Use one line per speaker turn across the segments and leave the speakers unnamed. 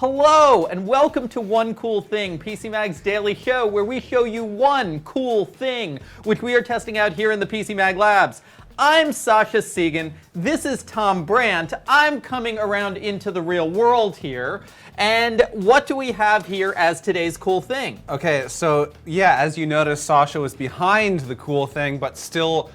Hello, and welcome to One Cool Thing, PC Mag's daily show where we show you one cool thing, which we are testing out here in the PC Mag Labs. I'm Sasha Segan, this is Tom Brandt. I'm coming around into the real world here, and what do we have here as today's cool thing?
Okay, so yeah, as you noticed, Sasha was behind the cool thing, but still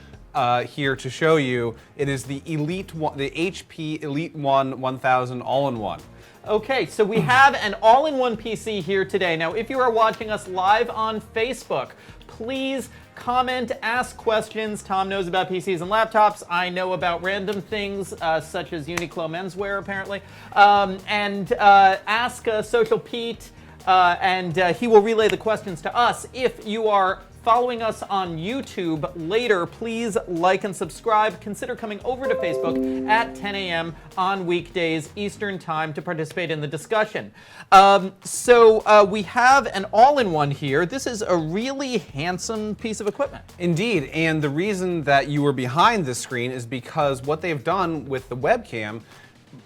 here to show you. It is the HP EliteOne 1000 all-in-one.
Okay, so we have an all-in-one PC here today. Now, if you are watching us live on Facebook, please comment, ask questions. Tom knows about PCs and laptops. I know about random things, such as Uniqlo menswear, apparently. Ask Social Pete, and he will relay the questions to us. If you are following us on YouTube later, please like and subscribe. Consider coming over to Facebook at 10 a.m. on weekdays Eastern Time to participate in the discussion. We have an all-in-one here. This is a really handsome piece of equipment. Indeed,
and the reason that you were behind this screen is because what they've done with the webcam,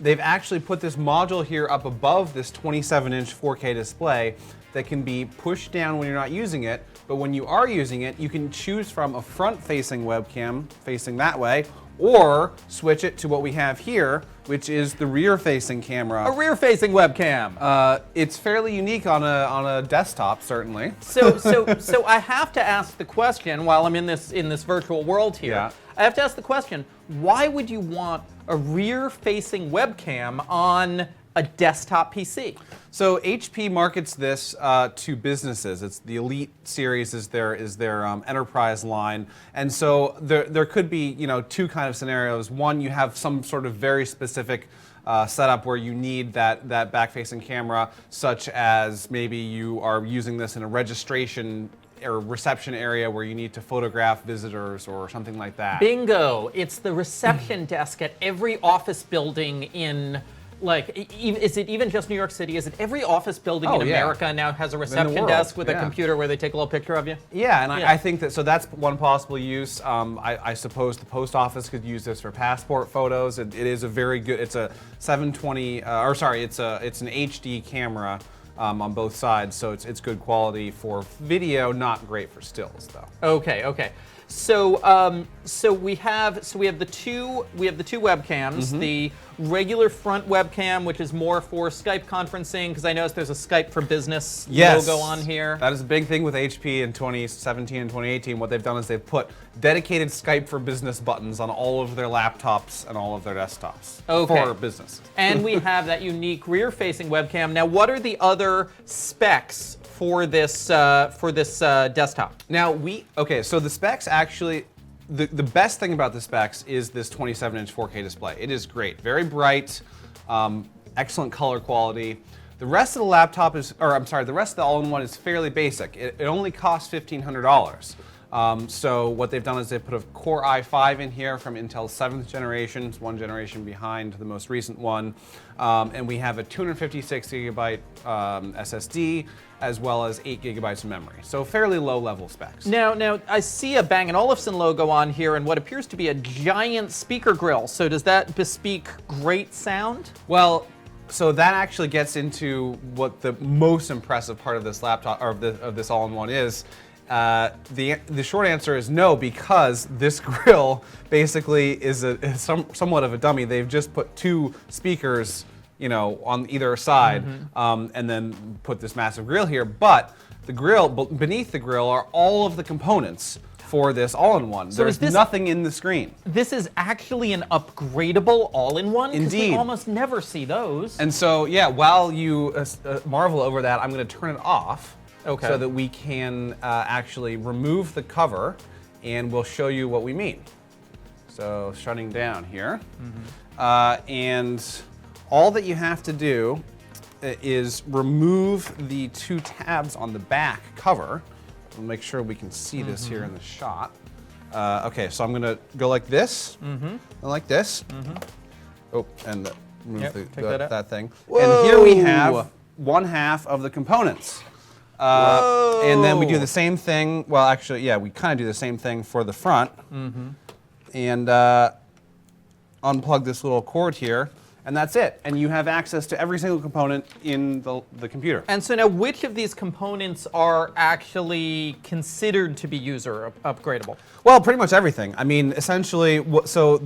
they've actually put this module here up above this 27-inch 4K display that can be pushed down when you're not using it, but when you are using it, you can choose from a front-facing webcam facing that way, or switch it to what we have here, which is the rear-facing camera.
A rear-facing webcam.
It's fairly unique on a desktop, certainly.
So I have to ask the question while I'm in this virtual world here.
Yeah.
I have to ask the question: why would you want a rear-facing webcam on a desktop PC?
So HP markets this to businesses. It's the Elite series is their enterprise line, and so there could be two kind of scenarios. One, you have some sort of very specific setup where you need that back-facing camera, such as maybe you are using this in a registration or reception area where you need to photograph visitors or something like that.
Bingo! It's the reception desk at every office building in. Is it even just New York City? Is it every office building in America now has a reception desk with a computer where they take a little picture of you?
Yeah, and I think that, so that's one possible use. I suppose the post office could use this for passport photos. It is a very good, it's a 720, it's an HD camera on both sides, so it's good quality for video, not great for stills though.
Okay. So we have the two webcams. The regular front webcam, which is more for Skype conferencing, because I noticed there's a Skype for Business logo on here.
That is a big thing with HP in 2017 and 2018. What they've done is they've put dedicated Skype for Business buttons on all of their laptops and all of their desktops for business.
And we have that unique rear-facing webcam. Now, what are the other specs for this desktop?
Now so the specs actually, the best thing about the specs is this 27-inch 4K display. It is great, very bright, excellent color quality. The rest of the laptop is, the rest of the all-in-one is fairly basic. It only costs $1,500. So what they've done is they've put a Core i5 in here from Intel's 7th generation. It's one generation behind the most recent one. And we have a 256 gigabyte SSD, as well as 8 gigabytes of memory. So fairly low-level specs.
Now I see a Bang & Olufsen logo on here and what appears to be a giant speaker grill. So does that bespeak great sound?
Well, so that actually gets into what the most impressive part of this laptop, or of this all-in-one is. The short answer is no, because this grill basically is somewhat of a dummy. They've just put two speakers, on either side, and then put this massive grill here. But the grill, beneath the grill, are all of the components for this all-in-one. So there's nothing in the screen.
This is actually an upgradable all-in-one?
Indeed.
We almost never see those.
And so, yeah, while you marvel over that, I'm going to turn it off.
Okay.
So that we can actually remove the cover, and we'll show you what we mean. So shutting down here. And all that you have to do is remove the two tabs on the back cover. We'll make sure we can see this here in the shot. Okay, so I'm going to go like this, and like this. Oh, and remove that thing.
Whoa.
And here we have one half of the components. And then we do the same thing. Well, actually, yeah, we kind of do the same thing for the front. And unplug this little cord here. and that's it. And you have access to every single component in the computer.
And so now, which of these components are actually considered to be user upgradable?
Well, pretty much everything. I mean, essentially, so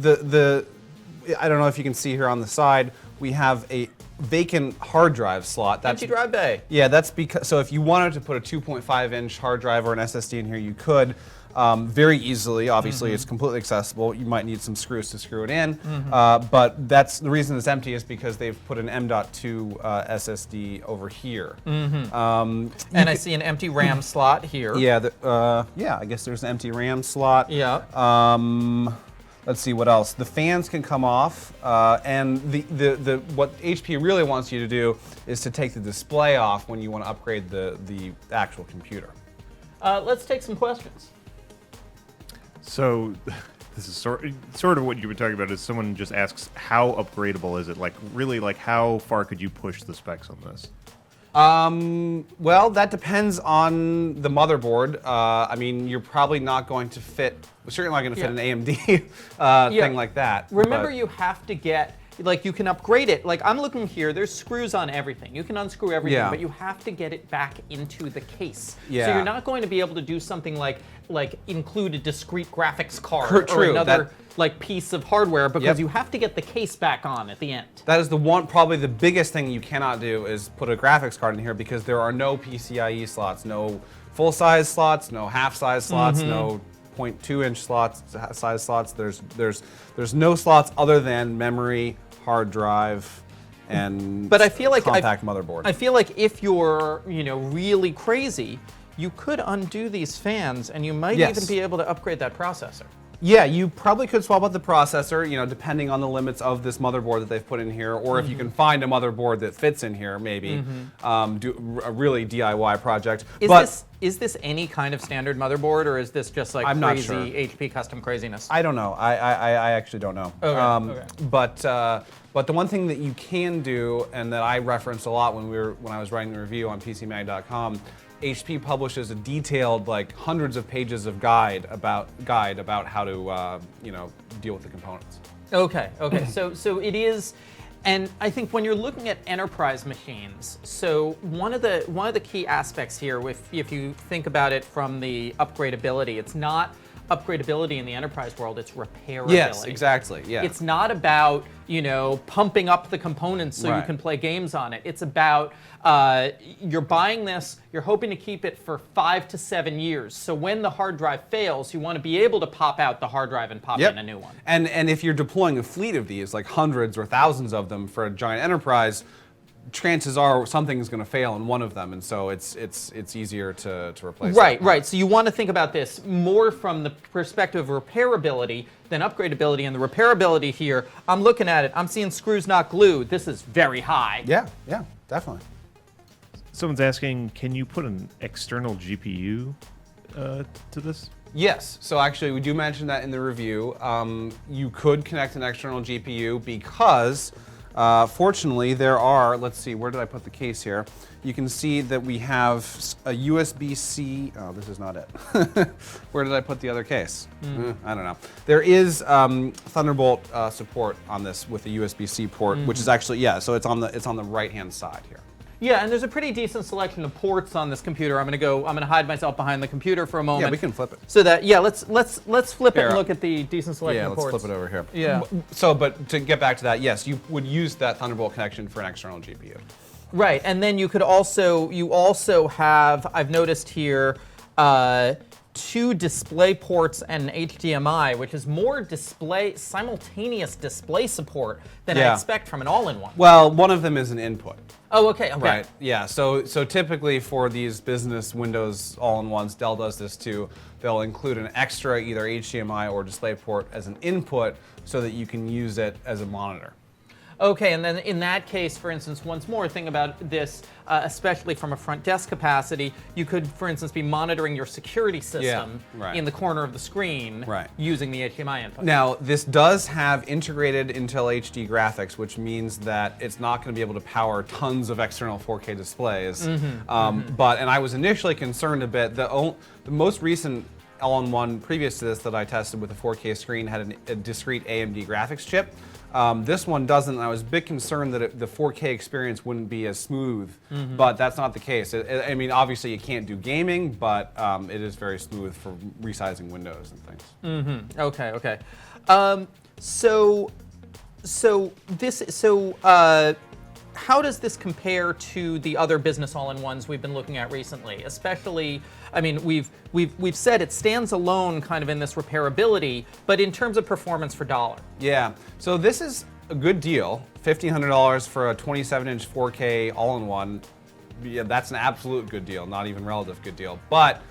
I don't know if you can see here on the side, we have a vacant hard drive slot. That's
Empty drive bay.
Yeah, that's because, so if you wanted to put a 2.5-inch hard drive or an SSD in here, you could very easily. Obviously, it's completely accessible. You might need some screws to screw it in, but that's the reason it's empty is because they've put an M.2 SSD over here.
And I see an empty RAM slot here.
Yeah, yeah. I guess there's an empty RAM slot.
Yeah.
Let's see what else. The fans can come off, and what HP really wants you to do is to take the display off when you want to upgrade the actual computer.
Let's take some questions.
So, this is sort of what you were talking about. Is someone just asks how upgradable is it? Like really, like how far could you push the specs on this?
Well, that depends on the motherboard. I mean, you're probably not going to fit. Certainly not going to fit an AMD thing like that.
Remember, you have to get. Like, you can upgrade it. Like, I'm looking here, there's screws on everything. You can unscrew everything, but you have to get it back into the case.
Yeah.
So you're not going to be able to do something like include a discrete graphics card or another like piece of hardware, because you have to get the case back on at the end.
That is probably the biggest thing you cannot do is put a graphics card in here, because there are no PCIe slots, no full-size slots, no half-size slots, no 0.2-inch slots, size slots. There's no slots other than memory, hard drive, and
but I feel like
compact motherboard.
I feel like if you're really crazy, you could undo these fans, and you might even be able to upgrade that processor.
Yeah, you probably could swap out the processor, depending on the limits of this motherboard that they've put in here, or if you can find a motherboard that fits in here, maybe do a really DIY project.
Is this any kind of standard motherboard, or is this just like crazy HP custom craziness?
I don't know. I actually don't know.
Okay.
But the one thing that you can do, and that I referenced a lot when I was writing the review on PCMag.com, HP publishes a detailed, like hundreds of pages of guide about how to deal with the components.
Okay. So it is, and I think when you're looking at enterprise machines, so one of the key aspects here, if you think about it from the upgradability, it's not upgradability in the enterprise world, it's repairability.
Yes, exactly. Yeah.
It's not about pumping up the components so you can play games on it. It's about you're buying this, you're hoping to keep it for 5 to 7 years. So when the hard drive fails, you want to be able to pop out the hard drive and pop in a new one.
And if you're deploying a fleet of these, like hundreds or thousands of them for a giant enterprise, chances are something's going to fail in one of them, and so it's easier to replace.
Right. So you want to think about this more from the perspective of repairability than upgradability. And the repairability here, I'm looking at it, I'm seeing screws not glued. This is very high.
Yeah, definitely.
Someone's asking, can you put an external GPU to this?
Yes. So actually, we do mention that in the review. You could connect an external GPU because. Fortunately, there are, let's see, where did I put the case here? You can see that we have a USB-C, oh, this is not it. Where did I put the other case? I don't know. There is Thunderbolt support on this with a USB-C port, which is actually, so it's on the right-hand side here.
Yeah, and there's a pretty decent selection of ports on this computer. I'm gonna hide myself behind the computer for a moment.
Yeah, we can flip it.
So that, let's flip it and look at the decent selection of ports.
Yeah, let's flip it over here.
Yeah.
So, but to get back to that, yes, you would use that Thunderbolt connection for an external GPU.
Right, and then you also have, I've noticed here, 2 display ports and an HDMI, which is more simultaneous display support than I expect from an all-in-one.
Well, one of them is an input.
Oh, okay.
Right. Yeah. So typically for these business Windows all-in-ones, Dell does this too. They'll include an extra either HDMI or display port as an input so that you can use it as a monitor.
Okay, and then in that case, for instance, once more, think about this, especially from a front desk capacity, you could, for instance, be monitoring your security system in the corner of the screen using the HDMI input.
Now, this does have integrated Intel HD graphics, which means that it's not going to be able to power tons of external 4K displays. But, and I was initially concerned a bit, the most recent all-in-one previous to this that I tested with a 4K screen had a discrete AMD graphics chip. This one doesn't. I was a bit concerned that the 4K experience wouldn't be as smooth, but that's not the case. I mean, obviously you can't do gaming, but it is very smooth for resizing windows and things.
Okay, okay. How does this compare to the other business all-in-ones we've been looking at recently? Especially, I mean, we've said it stands alone kind of in this repairability, but in terms of performance for dollar.
Yeah, so this is a good deal. $1,500 for a 27-inch 4K all-in-one. Yeah, that's an absolute good deal, not even relative good deal. But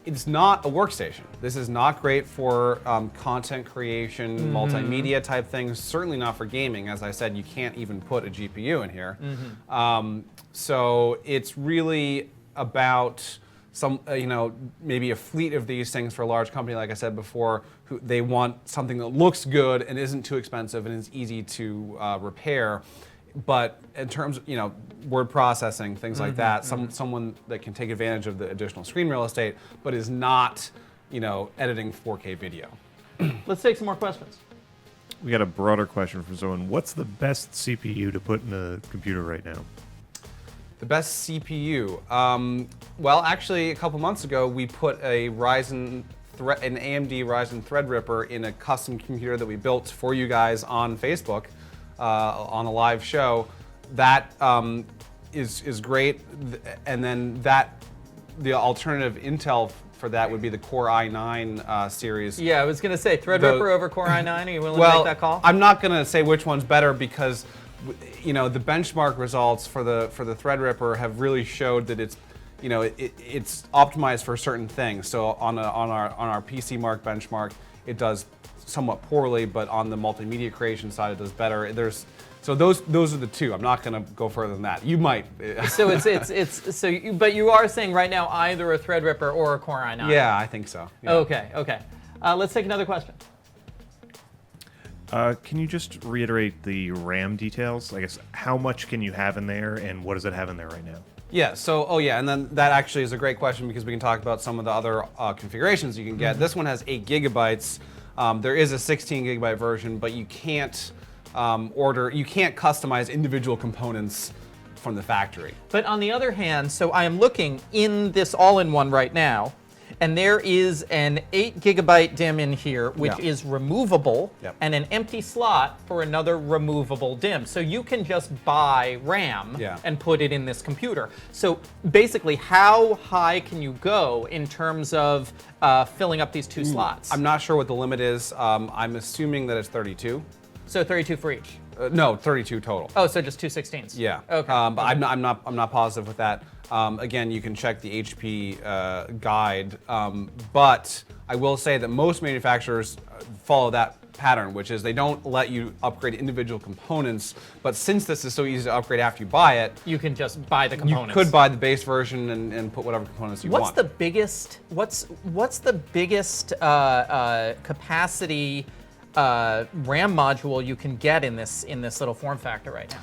it's not a workstation. This is not great for content creation, multimedia type things, certainly not for gaming. As I said, you can't even put a GPU in here. So it's really about some, maybe a fleet of these things for a large company, like I said before, who they want something that looks good and isn't too expensive and is easy to repair. But in terms of, word processing, things like that, someone that can take advantage of the additional screen real estate, but is not, editing 4K video.
Let's take some more questions.
We got a broader question from someone. What's the best CPU to put in a computer right now?
The best CPU? Well, actually, a couple months ago, we put an AMD Ryzen Threadripper in a custom computer that we built for you guys on Facebook. On a live show, that is great, and then the alternative Intel for that would be the Core i9 series.
Yeah, I was going to say Threadripper over Core i9. Are you willing to
Well,
make that call?
I'm not going to say which one's better because, the benchmark results for the Threadripper have really showed that it's, it's optimized for certain things. So on our PC Mark benchmark, it does somewhat poorly, but on the multimedia creation side, it does better. So those are the two. I'm not going to go further than that. You might.
So but you are saying right now either a Threadripper or a Core i9.
Yeah, I think so. Yeah.
Okay, okay. Let's take another question.
Can you just reiterate the RAM details? I guess how much can you have in there, and what does it have in there right now?
Yeah, so, and then that actually is a great question because we can talk about some of the other configurations you can get. This one has 8 gigabytes. There is a 16 gigabyte version, but you can't you can't customize individual components from the factory.
But on the other hand, so I am looking in this all-in-one right now, and there is an 8 gigabyte DIMM in here, which is removable, and an empty slot for another removable DIMM. So you can just buy RAM and put it in this computer. So basically, how high can you go in terms of filling up these two slots?
I'm not sure what the limit is. I'm assuming that it's 32.
So 32 for each?
No, 32 total.
Oh, so just 2 16s?
Yeah.
Okay.
But I'm not positive with that. Again, you can check the HP guide, but I will say that most manufacturers follow that pattern, which is they don't let you upgrade individual components, but since this is so easy to upgrade after you buy it,
you can just buy the components.
You could buy the base version and put whatever components you want.
What's the biggest capacity RAM module you can get in this little form factor right now?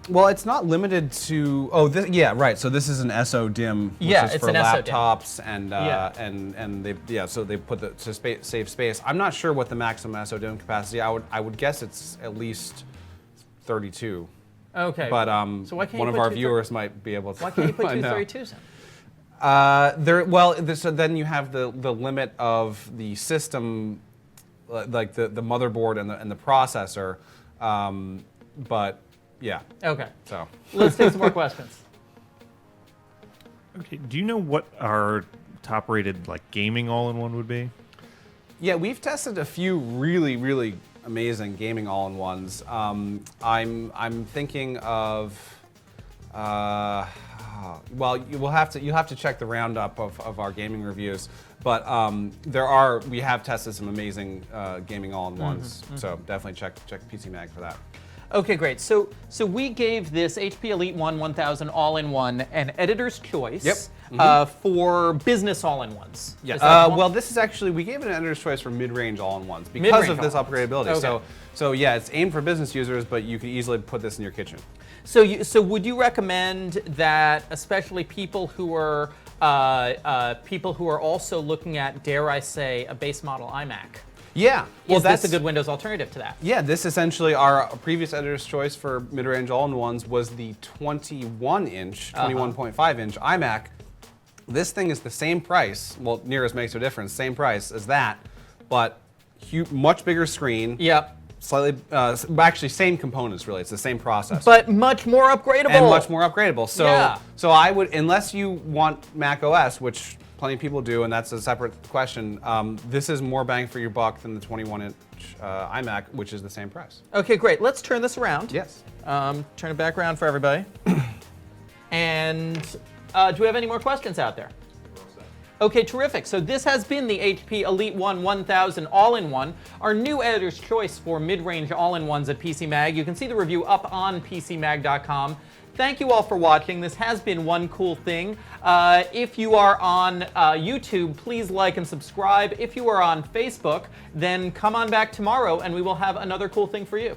Well, it's not limited to. Right. So this is an SO DIMM, which is
it's
for
an
laptops and they put to save space. I'm not sure what the maximum SO DIMM capacity. I would guess it's at least 32.
Okay.
But
so why can't
one
you
of
put
our viewers might be able to.
Why can't you put two 32s in?
So then you have the limit of the system, like the motherboard and the processor. But yeah.
Okay.
So
let's take some more questions.
Okay. Do you know what our top-rated gaming all-in-one would be?
Yeah, we've tested a few really, really amazing gaming all-in-ones. I'm thinking of. Well, you'll have to check the roundup of our gaming reviews, but we have tested some amazing gaming all-in-ones. So definitely check PC Mag for that.
Okay, great. So we gave this HP EliteOne 1000 all-in-one an editor's choice for business all-in-ones.
Yes. Well, this is actually, we gave it an editor's choice for mid-range all-in-ones because of this upgradability.
Okay.
So yeah, it's aimed for business users, but you can easily put this in your kitchen.
So would you recommend that, especially people who are also looking at, dare I say, a base model iMac?
Yeah. Well,
Is this a good Windows alternative to that?
Yeah, this essentially, our previous editor's choice for mid-range all-in-ones was the 21-inch, 21.5-inch iMac. This thing is the same price, well, nearest makes no difference, same price as that, but much bigger screen.
Yep.
Slightly, actually same components really, it's the same processor.
But much more upgradable.
And much more upgradable. So,
Yeah.
so I would, unless you want Mac OS, which plenty of people do, and that's a separate question, this is more bang for your buck than the 21-inch iMac, which is the same price.
Okay, great. Let's turn this around.
Yes.
Turn it back around for everybody. And do we have any more questions out there? Okay, terrific. So this has been the HP EliteOne 1000 All-in-One, our new editor's choice for mid-range all-in-ones at PC Mag. You can see the review up on PCMag.com. Thank you all for watching. This has been One Cool Thing. If you are on YouTube, please like and subscribe. If you are on Facebook, then come on back tomorrow and we will have another cool thing for you.